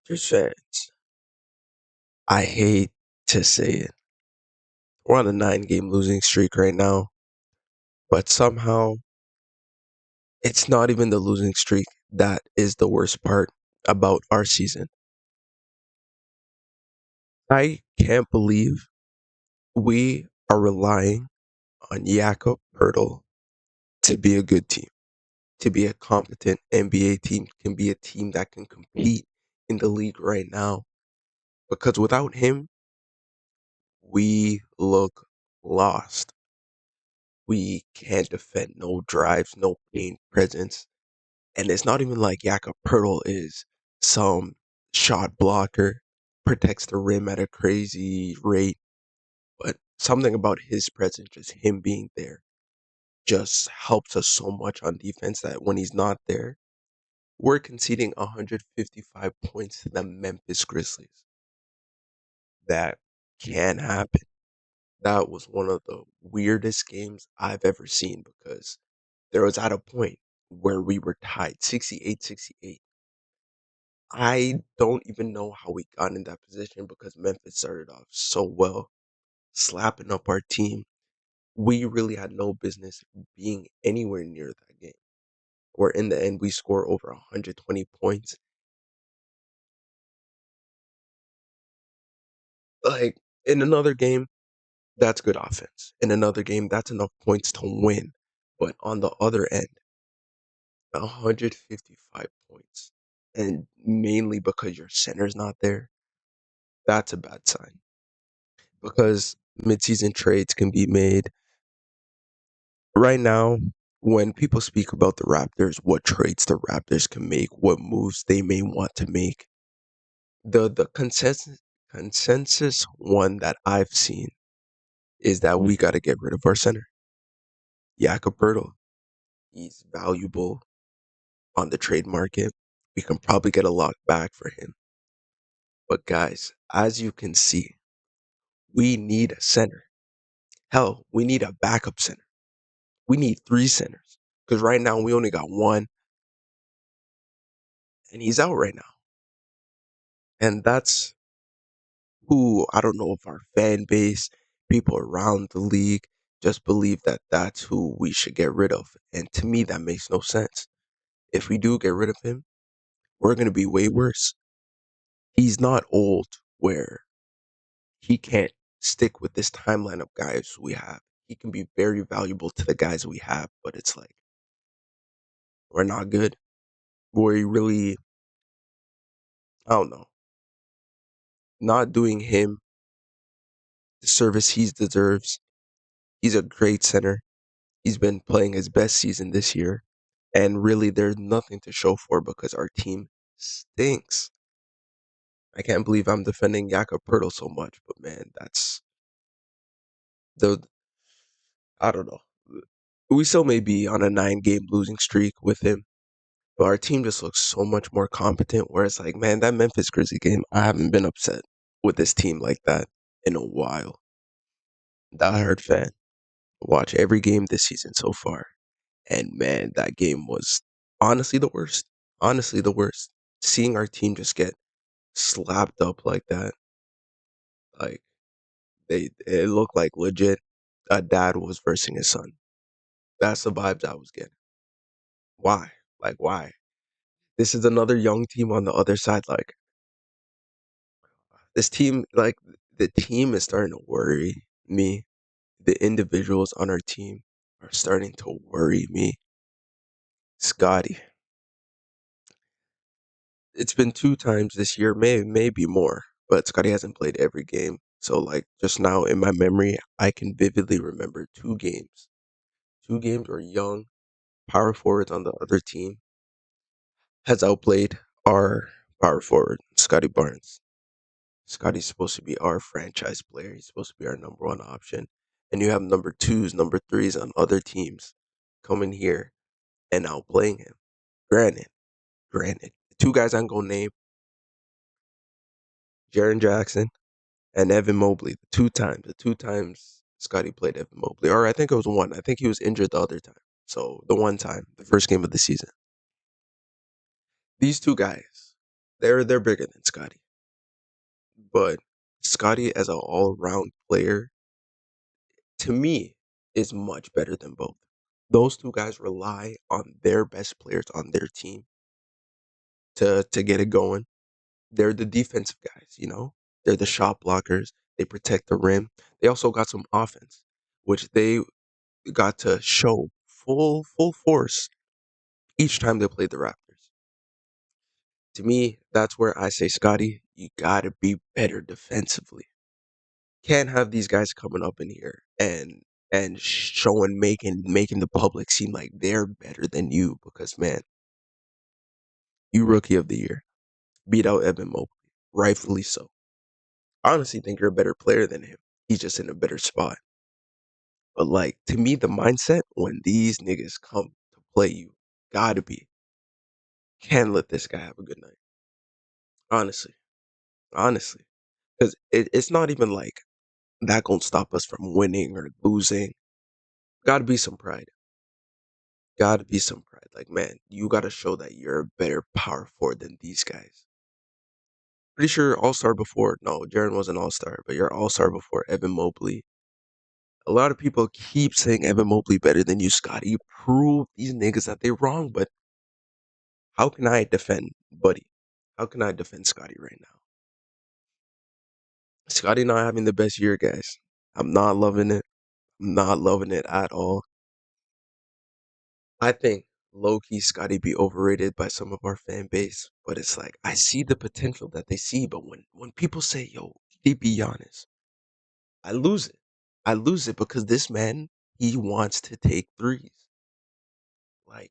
Raptors fans, I hate to say it. We're on a 9 game losing streak right now, but somehow it's not even the losing streak that is the worst part about our season. I can't believe we are relying on Jakob Pertl to be a good team, to be a competent NBA team, can be a team that can compete in the league right now. Because without him, we look lost. We can't defend no drives, no paint presence. And it's not even like Jakob Pertl is some shot blocker, protects the rim at a crazy rate. But something about his presence, just him being there, just helps us so much on defense that when he's not there, we're conceding 155 points to the Memphis Grizzlies. That can happen. That was one of the weirdest games I've ever seen because there was at a point where we were tied 68-68. I don't even know how we got in that position because Memphis started off so well, slapping up our team. We really had no business being anywhere near that game. Where in the end, we score over 120 points. Like, in another game, that's good offense. In another game, that's enough points to win. But on the other end, 155 points. And mainly because your center's not there, that's a bad sign. Because midseason trades can be made. Right now, when people speak about the Raptors, what trades the Raptors can make, what moves they may want to make, the consensus one that I've seen is that we got to get rid of our center, Jakob Pertl. He's valuable on the trade market. We can probably get a lot back for him. But guys, as you can see, we need a center. Hell, we need a backup center. We need 3 centers because right now we only got one, and he's out right now. And that's who I don't know if our fan base, people around the league, just believe that that's who we should get rid of. And to me, that makes no sense. If we do get rid of him, we're going to be way worse. He's not old where he can't stick with this timeline of guys we have. He can be very valuable to the guys we have, but it's like we're not good. We really, I don't know, not doing him the service he deserves. He's a great center. He's been playing his best season this year. And really, there's nothing to show for because our team stinks. I can't believe I'm defending Jakob Pertl so much, but man, that's the, I don't know. We still may be on a 9 game losing streak with him, but our team just looks so much more competent. Where it's like, man, that Memphis Grizzly game, I haven't been upset with this team like that in a while. Diehard fan. Watch every game this season so far. And man, that game was honestly the worst. Honestly, the worst. Seeing our team just get slapped up like that, like it looked like legit a dad was versing his son. That's the vibes I was getting. Why? Like why? This is another young team on the other side. Like this team, like the team is starting to worry me. The individuals on our team are starting to worry me. Scottie, it's been 2 times this year, maybe more, but Scotty hasn't played every game. So like just now in my memory, I can vividly remember 2 games. 2 games where young power forwards on the other team has outplayed our power forward, Scotty Barnes. Scotty's supposed to be our franchise player. He's supposed to be our number 1 option. And you have number 2s, number 3s on other teams coming here and outplaying him. Granted, granted. The 2 guys I'm gonna name, Jaren Jackson and Evan Mobley, the two times Scotty played Evan Mobley, or I think it was one. I think he was injured the other time. So the one time, the first game of the season, these 2 guys. They're bigger than Scotty, but Scotty as an all-around player, to me, is much better than both. Those two guys rely on their best players on their team to get it going. They're the defensive guys, you know? They're the shot blockers. They protect the rim. They also got some offense, which they got to show full force each time they played the Raptors. To me, that's where I say, Scotty, you gotta be better defensively. Can't have these guys coming up in here and showing making the public seem like they're better than you because man, you rookie of the year. Beat out Evan Mobley. Rightfully so. I honestly think you're a better player than him. He's just in a better spot. But like to me, the mindset when these niggas come to play you gotta be can't let this guy have a good night. Honestly. Honestly. Because it's not even like that gonna stop us from winning or losing. Gotta be some pride. Gotta be some pride. Like, man, you gotta show that you're a better power forward than these guys. Pretty sure All Star before. No, Jaren was an All Star, but you're All Star before Evan Mobley. A lot of people keep saying Evan Mobley better than you, Scotty. You prove these niggas that they're wrong, but how can I defend Buddy? How can I defend Scotty right now? Scotty not having the best year, guys. I'm not loving it. I'm not loving it at all. I think low key Scotty be overrated by some of our fan base, but it's like I see the potential that they see, but when people say, "Yo, he be Giannis," I lose it. I lose it because this man he wants to take threes. Like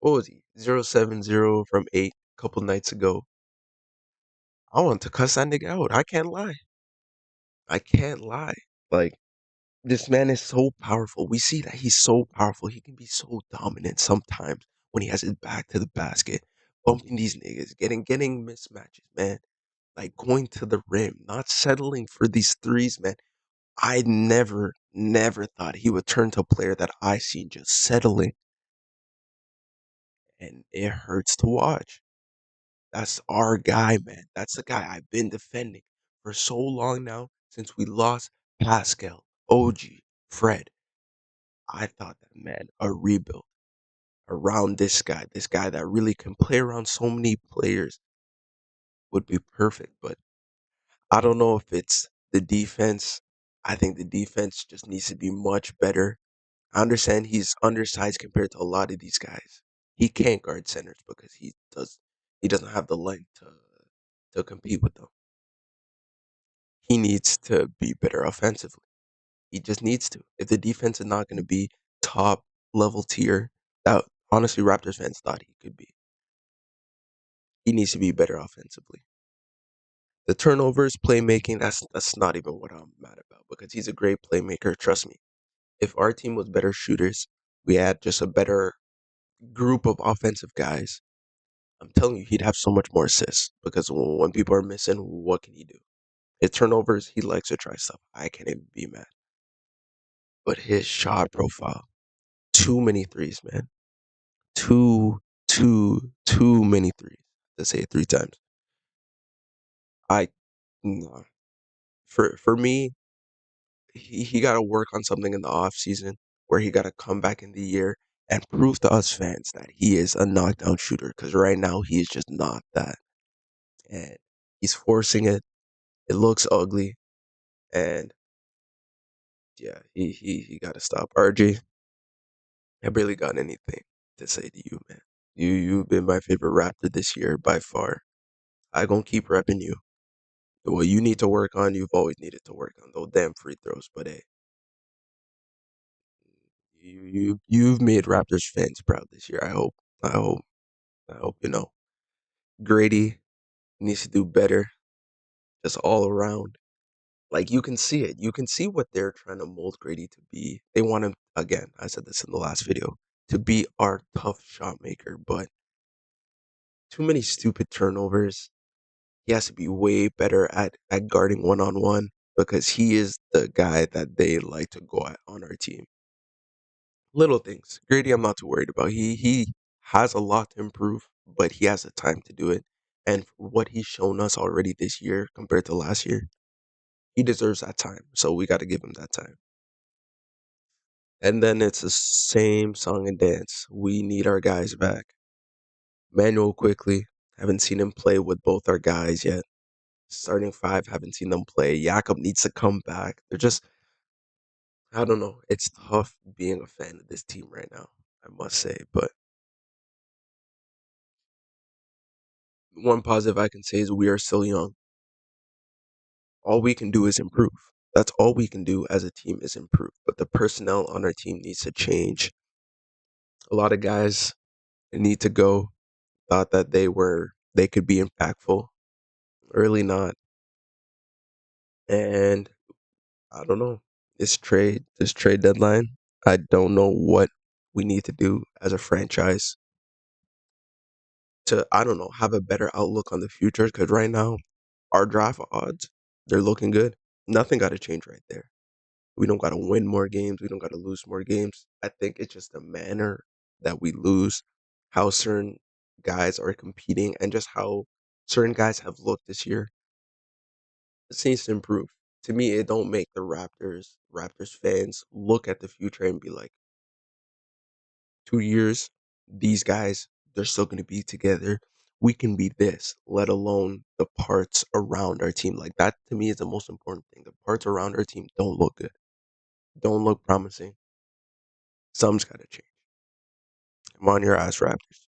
what was he? 0-7-0 from 8 a couple nights ago. I want to cuss that nigga out. I can't lie. I can't lie. Like this man is so powerful. We see that he's so powerful. He can be so dominant sometimes when he has his back to the basket, bumping these niggas, getting mismatches, man. Like going to the rim, not settling for these threes, man. I never thought he would turn to a player that I seen just settling, and it hurts to watch. That's our guy, man. That's the guy I've been defending for so long now since we lost Pascal, OG, Fred. I thought that, man, a rebuild around this guy that really can play around so many players would be perfect. But I don't know if it's the defense. I think the defense just needs to be much better. I understand he's undersized compared to a lot of these guys. He can't guard centers because he doesn't have the length to compete with them. He needs to be better offensively. He just needs to. If the defense is not going to be top level tier, that honestly Raptors fans thought he could be. He needs to be better offensively. The turnovers, playmaking, that's not even what I'm mad about because he's a great playmaker. Trust me. If our team was better shooters, we had just a better group of offensive guys. I'm telling you, he'd have so much more assists because when people are missing, what can he do? His turnovers, he likes to try stuff. I can't even be mad. But his shot profile, too many threes, man. Too many threes. To say it 3 times. I nah. For me, he got to work on something in the off season where he got to come back in the year and prove to us fans that he is a knockdown shooter. Because right now he is just not that, and he's forcing it. It looks ugly, and yeah, he got to stop. RJ, I barely got anything to say to you, man. You've been my favorite Raptor this year by far. I gonna keep repping you. What you need to work on, you've always needed to work on those damn free throws. But hey, you've made Raptors fans proud this year. I hope. I hope. I hope you know. Grady needs to do better, just all around. Like you can see it. You can see what they're trying to mold Grady to be. They want him again. I said this in the last video to be our tough shot maker, but too many stupid turnovers. He has to be way better at guarding one on one because he is the guy that they like to go at on our team. Little things. Grady, I'm not too worried about. He has a lot to improve, but he has the time to do it. And for what he's shown us already this year compared to last year, he deserves that time. So we got to give him that time. And then it's the same song and dance. We need our guys back. Manuel quickly. Haven't seen him play with both our guys yet. Starting five, haven't seen them play. Jakob needs to come back. They're just, I don't know. It's tough being a fan of this team right now, I must say. But one positive I can say is we are still young. All we can do is improve. That's all we can do as a team is improve. But the personnel on our team needs to change. A lot of guys need to go. Thought that they could be impactful. Really not. And I don't know. This trade deadline, I don't know what we need to do as a franchise to, I don't know, have a better outlook on the future. Because right now, our draft odds, they're looking good. Nothing got to change right there. We don't got to win more games. We don't got to lose more games. I think it's just the manner that we lose, how certain guys are competing, and just how certain guys have looked this year. It needs to improve. To me, it don't make the Raptors fans look at the future and be like, 2 years, these guys, they're still going to be together. We can be this, let alone the parts around our team. Like that to me is the most important thing. The parts around our team don't look good, don't look promising. Something's got to change. Come on, your ass, Raptors.